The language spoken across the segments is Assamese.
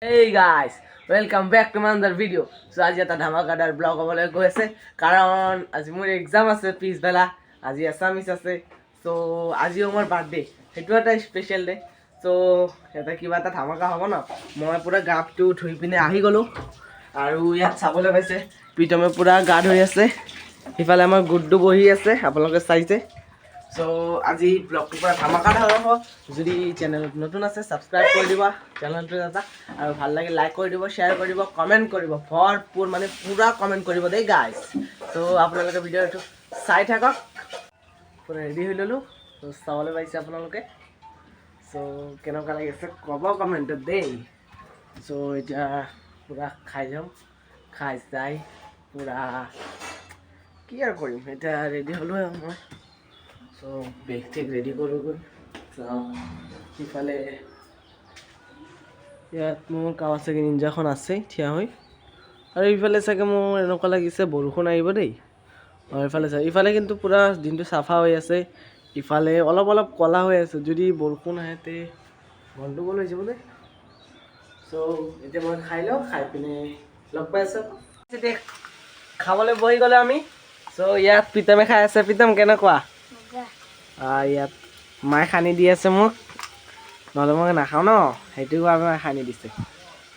Hey guys, welcome back to another video. So আজি এটা ধামাকাদাৰ ব্লগ হ'বলৈ গৈ আছে কাৰণ আজি মোৰ এক্সাম আছে পিছবেলা আজি এছামিছ আছে সো আজিও মোৰ বাৰ্থডে সেইটো এটা স্পেচিয়েল ডে সো এটা কিবা এটা ধামাকা হ'ব ন মই পুৰা গাটো ধুই পিনে আহি গ'লো আৰু ইয়াত চাবলৈ পাইছে প্ৰীতমে পুৰা গা ধুই আছে ইফালে আমাৰ গুড্ডু বহি আছে আপোনালোকে চাইছে সো আজি ব্লগটো পুৰা ধামাকাদাৰ হ'ব যদি চেনেলত নতুন আছে সাবস্ক্ৰাইব কৰি দিবা চেনেলটো এটা আৰু ভাল লাগে লাইক কৰি দিব শ্বেয়াৰ কৰি দিব কমেণ্ট কৰিব ভৰপূৰ মানে পুৰা কমেণ্ট কৰিব দেই গাইজ তো আপোনালোকে ভিডিঅ'টো চাই থাকক পুৰা ৰেডি হৈ ল'লোঁ তো চাবলৈ পাইছে আপোনালোকে সো কেনেকুৱা লাগিছে ক'ব কমেণ্টত দেই সো এতিয়া পুৰা খাই যাম খাই যাই পুৰা কি আৰু কৰিম এতিয়া ৰেডি হ'লোঁ মই সো বেগ টেগ ৰেডি কৰোঁগৈ ইফালে ইয়াত মোৰ কাৱাছাকি নিঞ্জাখন আছে থিয়া হৈ আৰু ইফালে চাগে মোৰ এনেকুৱা লাগিছে বৰষুণ আহিব দেই আৰু ইফালে কিন্তু পুৰা দিনটো চাফা হৈ আছে ইফালে অলপ অলপ ক'লা হৈ আছে যদি বৰষুণ আহে তে গণ্ডগোল হৈ যাব দেই সো এতিয়া মই খাই লওঁ খাই পিনে লগ পাই আছোঁ এতিয়া খাবলৈ বহি গ'লে আমি সো ইয়াত প্ৰীতমে খাই আছে প্ৰীতম কেনেকুৱা ইয়াত মায়ে সানি দি আছে মোক নহ'লে মই নাখাওঁ ন সেইটো কাৰণে সানি দিছে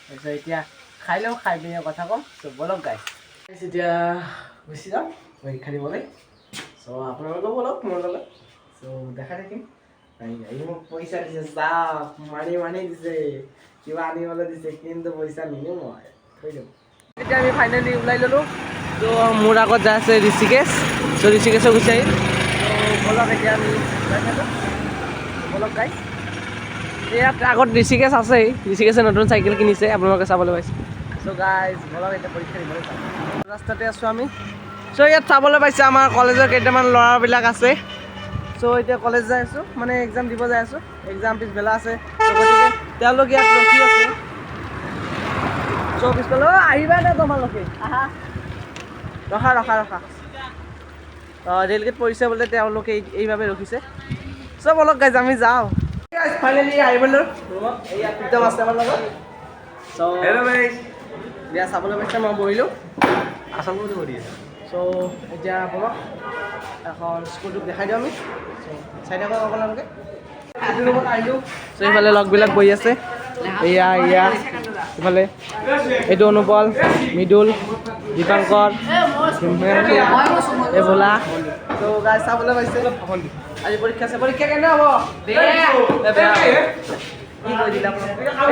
তাৰপিছত এতিয়া খাই লওঁ খাই পিনে কথা ক'ম চ' ব'লক গাই এতিয়া গুচি যাওঁ পৰীক্ষা দিবলৈ চ' আপোনালোকেও ব'লক মোৰ লগত চ' দেখা থাকিম আহি মোক পইচা দিছে চাওক মানি দিছে কিবা আনিবলৈ দিছে কিন্তু পইচা নিনিওঁ মই থৈ দিওঁ এতিয়া আমি ফাইনেলি ওলাই ল'লোঁ ত' মোৰ আগত যাই আছে ঋষিকেশ চ' ঋষিকেশৰ গুচি আহিম বলক এতিয়া আমি বলক গাই ইয়াত আগত ঋষিকেশ আছেই ঋষিকেশে নতুন চাইকেল কিনিছে আপোনালোকে চাবলৈ পাইছে চ' গাইজ বলক এতিয়া পৰীক্ষা দিবলৈ যাম ৰাস্তাতে আছোঁ আমি চ' ইয়াত চাবলৈ পাইছে আমাৰ কলেজৰ কেইটামান ল'ৰাবিলাক আছে চ' এতিয়া কলেজ যাই আছোঁ মানে এক্সাম দিব যাই আছোঁ এক্সাম পিছবেলা আছে গতিকে তেওঁলোক ইয়াত ৰখি আছে চ' পিছবেলা আহিবা নে তোমালোকে আহা ৰখা ৰেলগেট পৰিছে বোলে তেওঁলোকে এইভাৱে ৰখিছে চব অলপ গাইজ আমি যাওঁ ফাইনেলি আহিবলৈ ৰুমত এয়া প্ৰীতম আছে আমাৰ লগত এতিয়া চাবলৈ পাইছে মই বহিলোঁ আচলতে বহি আছে চ' এতিয়া বলক এখন স্কুলটোক দেখাই দিওঁ আমি চাই থাকক আপোনালোকে ৰুমত আহিলোঁ চ' এইফালে লগবিলাক বহি আছে এয়া ইফালে এইটো অনুপল মৃদুল দীপাংকৰ এই ভোলা তো গাই চাবলৈ পাইছে আজি পৰীক্ষা আছে পৰীক্ষা কেনে হ'ব কি কৈ দিলে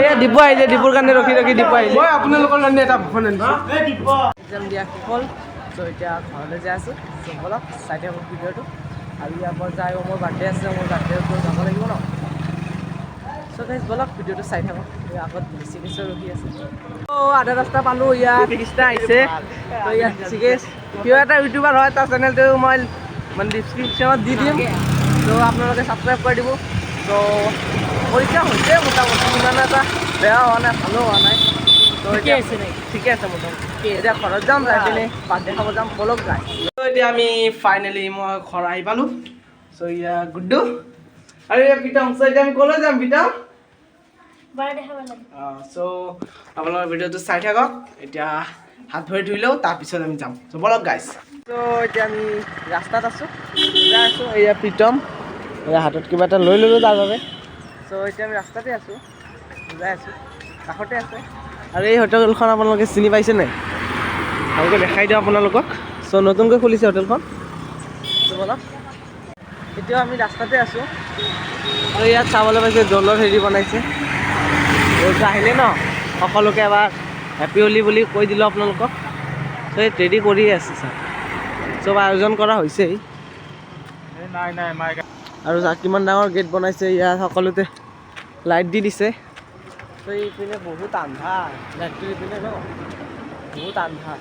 এই ডিপু আহিলে ডিপুৰ কাৰণে ৰখি ডিপু আহিলে মই আপোনালোকৰ কাৰণে এটা ভাষণ আনিছোঁ এক্সাম দিয়া হ'ল চ' এতিয়া ঘৰলৈ যাই আছোঁ চ' বলক চাই থাকক ভিডিঅ'টো আৰু ইয়াৰ পৰা যাই মোৰ বাৰ্থডে আছে মোৰ বাৰ্থডেটো যাব লাগিব ন চ' গাইজ বলক ভিডিঅ'টো চাই থাকক আগত ঋষিকেশ ৰখি আছে আধা ৰাস্তা পালোঁ ইয়াত কৃষ্ণা আহিছে ইয়াত ঋষিকেশ কিয় এটা ইউটিউবাৰ হয় তাৰ চেনেলটো মই মানে ডিছক্ৰিপশ্যনত দি দিম ত' আপোনালোকে ছাবস্ক্ৰাইব কৰি দিব ত' পৰীক্ষা হৈছে মোটামুটি ইমান এটা বেয়া হোৱা নাই ভালো হোৱা নাই ত' ঠিকে আছে মোটামুটি এতিয়া ঘৰত যাম যাই পিনে বাৰ্থডে খাব যাম বলক যায় ত' এতিয়া আমি ফাইনেলি মই ঘৰ আহি পালোঁ চ' ইয়া গুড্ডু আৰু এয়া প্ৰীতম চ' এতিয়া আমি ক'লৈ যাম প্ৰীতম চ' আপোনালোকৰ ভিডিঅ'টো চাই থাকক এতিয়া হাত ভৰি ধুই লওঁ তাৰপিছত আমি যাম চ' বলক গাইছ চ' এতিয়া আমি ৰাস্তাত আছোঁ যাই আছোঁ এয়া প্ৰীতম এয়া হাতত কিবা এটা লৈ ল'লোঁ তাৰ বাবে চ' এতিয়া আমি ৰাস্তাতে আছোঁ যাই আছোঁ কাষতে আছে আৰু এই হোটেলখন আপোনালোকে চিনি পাইছে নাই ভালকৈ দেখাই দিওঁ আপোনালোকক চ' নতুনকৈ খুলিছে হোটেলখন চ' বলক এতিয়াও আমি ৰাস্তাতে আছোঁ আৰু ইয়াত চাবলৈ পাইছে দলৰ হেৰি বনাইছে আহিলে ন সকলোকে এবাৰ হেপী হোলী বুলি কৈ দিলোঁ আপোনালোকক চ' এই ৰেডি কৰিয়ে আছে ছাৰ চব আয়োজন কৰা হৈছেই আৰু কিমান ডাঙৰ গেট বনাইছে ইয়াত সকলোতে লাইট দি দিছে চ' এইপিনে বহুত আন্ধাৰ লাইটটো এইপিনে ন বহুত আন্ধাৰ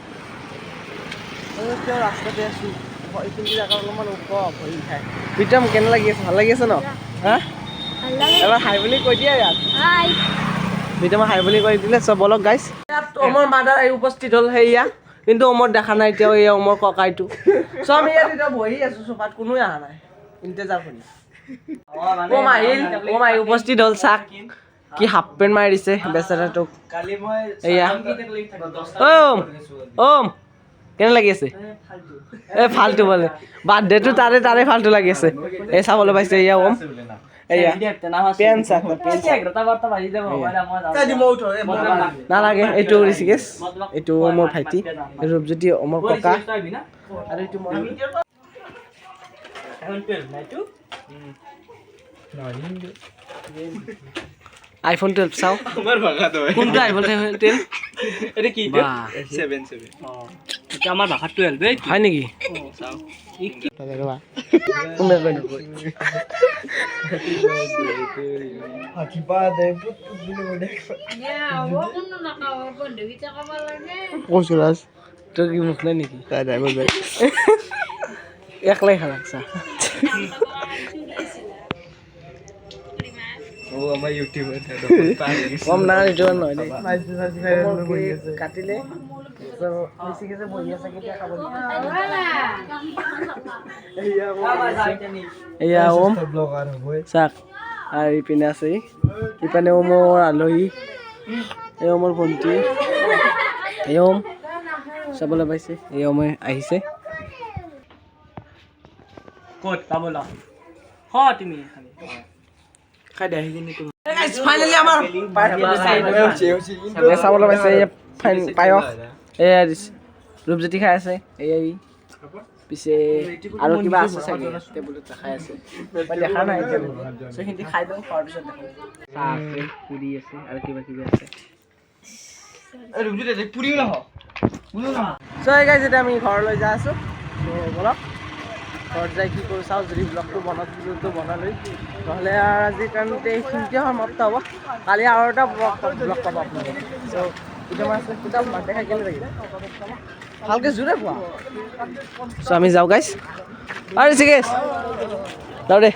ৰাস্তাতে আছোঁ এইখিনি জেগা অলপমান ওখ ভৰি খায় প্ৰীতম কেনে লাগি আছে ভাল লাগি আছে ন হা এবাৰ হাই বুলি কৈ দিয়া ইয়াত প্ৰীতমে হাই বুলি কৈ দিলে চব বলক গাইছ ইয়াত অমৰ মাদাৰ আহি উপস্থিত হ'ল সেয়া কিন্তু অমৰ দেখা নাই এতিয়াও এই অমৰ ককাইটো চ' আমি ইয়াত এতিয়া বহি আছোঁ চোফাত কোনোৱে অহা নাই ইণ্টেজাৰ কৰি ওম আহিল উপস্থিত হ'ল চাক কি হাফ পেণ্ট মাৰি দিছে বেচেৰাটোক এয়া ওম কেনে লাগি আছে এই ফাল্টু বোলে বাৰ্থডেটো তাৰে ফাল্টু লাগি আছে এই চাবলৈ পাইছে এয়া ওম এয়া পেণ্ট চাক নালাগে এইটো ঋষিকেশ এইটো মোৰ ভাইটি ৰূপজ্যোতি মোৰ ককা আৰু এইটো মই আইফোন 12 চাও কোনটো আইফোন 12 এটা কি 7 এটা আমাৰ ভাষা 12 এই হয় নেকি চাও ৰবা কোনে কই হাকি পা দে কোনছৰাস তো কি মুখ নাই নেকি তাই যাই বল একলাই খালাকছা ও আমাৰ ইউটিউবৰ কম না ইউটিউবৰ নহয় দেই কাটিলে ঋষিকেশে বহি আছে কেতিয়া খাব এয়া ওম ব্লগাৰ হয় চাক আৰু ইপিনে আছে ইপিনে মোৰ আলহী এই মোৰ ভণ্টি এই ওম চাবলৈ পাইছে এই ওম আহিছে ক'ত পাবলা হ তুমি খাই দে আহিকিনি তুমি ফাইনালি আমাৰ চাবলৈ পাইছে পায়স এয়া ৰূপজ্যোতি খাই আছে এই পিছে আৰু কিবা আছে চাগে টেবুলত খাই আছে মই দেখা নাই সেইখিনি খাই দিওঁ খোৱাৰ পিছত দেখোঁ চাহ আছে পুৰি আছে আৰু কিবা কিবি আছে চ' গাইজ এতিয়া আমি ঘৰলৈ যাই আছোঁ চ' বলক ঘৰত যাই কি কৰোঁ চাওঁ যদি ব্লগটো বনাতো বনালৈ নহ'লে আৰু আজিৰ কাৰণতে এইখিনিতে সমাপ্ত হ'ব কালি আৰু এটা ব্লগ পাব আপোনালোকে চ' ভিডিঅ' আছে কিতাপ দেখা কেলে লাগিল ভালকৈ জোৰে পোৱা চ' আমি যাওঁ গাইজ আৰু ঋষিকেশ যাওঁ দে